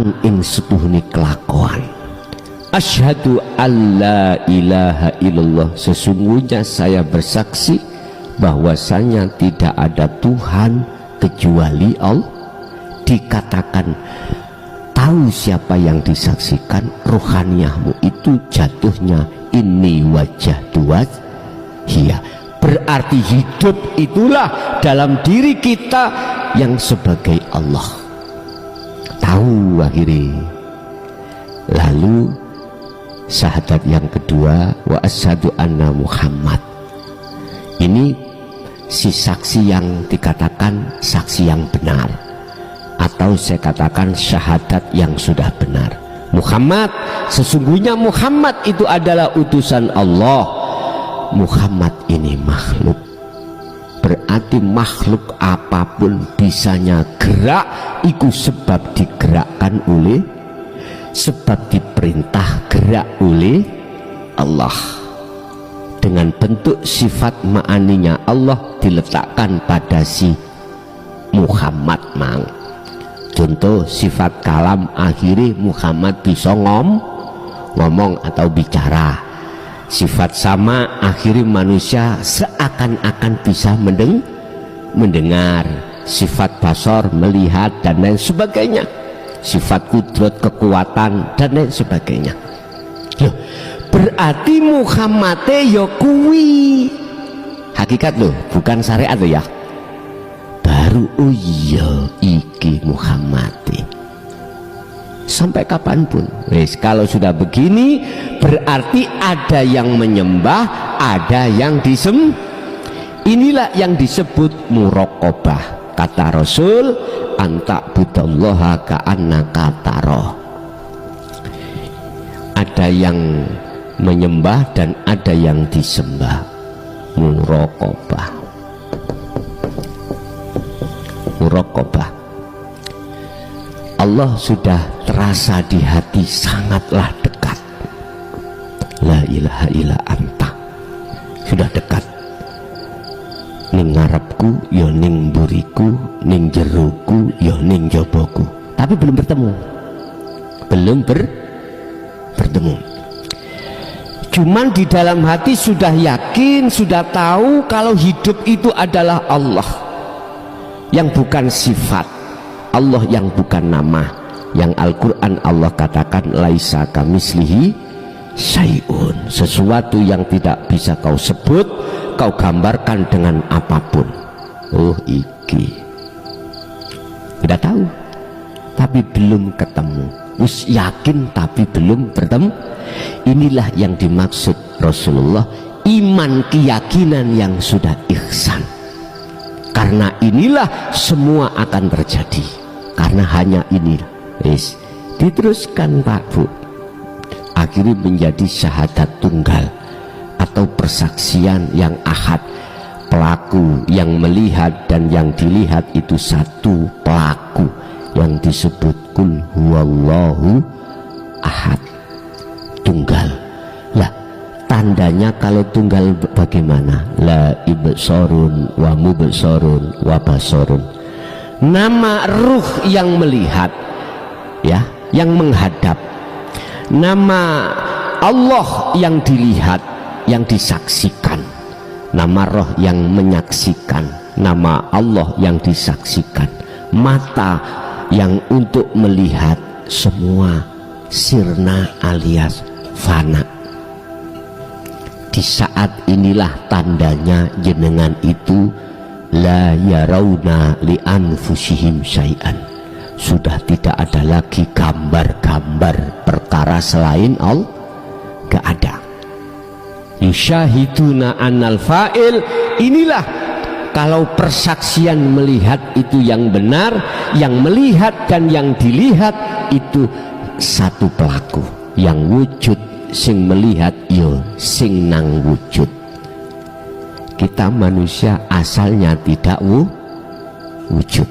kelakuan ing sepuhni kelakuan. Asyhadu alla ilaha illallah, sesungguhnya saya bersaksi bahwasanya tidak ada Tuhan kecuali Allah. Dikatakan tahu siapa yang disaksikan, rohaniyahmu itu jatuhnya ini wajah dua hiya, berarti hidup itulah dalam diri kita yang sebagai Allah. Tahu akhirnya. Lalu syahadat yang kedua, wa asyhadu anna Muhammad. Ini si saksi yang dikatakan saksi yang benar, atau saya katakan syahadat yang sudah benar. Muhammad, sesungguhnya Muhammad itu adalah utusan Allah. Muhammad ini makhluk, berarti makhluk apapun bisanya gerak, itu sebab digerakkan oleh, sebab diperintah gerak oleh Allah. Dengan bentuk sifat ma'aninya Allah diletakkan pada si Muhammad mang. Contoh sifat kalam, akhirnya Muhammad bisa ngomong atau bicara. Sifat sama, akhirnya manusia seakan-akan bisa mendengar. Sifat basor, melihat dan lain sebagainya. Sifat kudrat, kekuatan dan lain sebagainya. Loh, berarti Muhammad ya kuwi hakikat loh, bukan syariat loh ya. Baru oh iya iki Muhammad. Sampai kapanpun wes, kalau sudah begini berarti ada yang menyembah, ada yang inilah yang disebut muraqabah. Kata Rasul, anta budallaha ka'annaka tarahu. Ada yang menyembah dan ada yang disembah. Muraqabah. Muraqabah. Allah sudah terasa di hati, sangatlah dekat. La ilaha illa anta, sudah dekat. Ning ngarepku ya ning mburiku, ning jeruku ya ning joboku, tapi belum bertemu, belum bertemu. Cuman di dalam hati sudah yakin, sudah tahu kalau hidup itu adalah Allah yang bukan sifat, Allah yang bukan nama. Yang Al-Quran Allah katakan laisa kamislihi syai'un, sesuatu yang tidak bisa kau sebut, kau gambarkan dengan apapun. Oh iki tidak tahu, tapi belum ketemu. Wis yakin tapi belum bertemu. Inilah yang dimaksud Rasulullah, iman keyakinan yang sudah ihsan. Karena inilah semua akan terjadi, karena hanya inilah. Wis diteruskan Pak Bu, akhirnya menjadi syahadat tunggal atau persaksian yang ahad. Pelaku yang melihat dan yang dilihat itu satu pelaku yang disebut kul huwallahu ahad, tunggal. Lah tandanya kalau tunggal bagaimana? La ibsorun wa mubsorun wa basorun. Nama ruh yang melihat, ya, yang menghadap. Nama Allah yang dilihat, yang disaksikan. Nama roh yang menyaksikan. Nama Allah yang disaksikan. Mata yang untuk melihat, semua sirna alias fana. Di saat inilah tandanya jenengan itu la yarawna li anfusihim syai'an, sudah tidak ada lagi gambar-gambar perkara selain Allah, gak ada. Yusyahiduna annal fa'il, inilah kalau persaksian melihat itu yang benar, yang melihat dan yang dilihat itu satu pelaku, yang wujud sing melihat yo sing nang wujud. Kita manusia asalnya tidak wujud.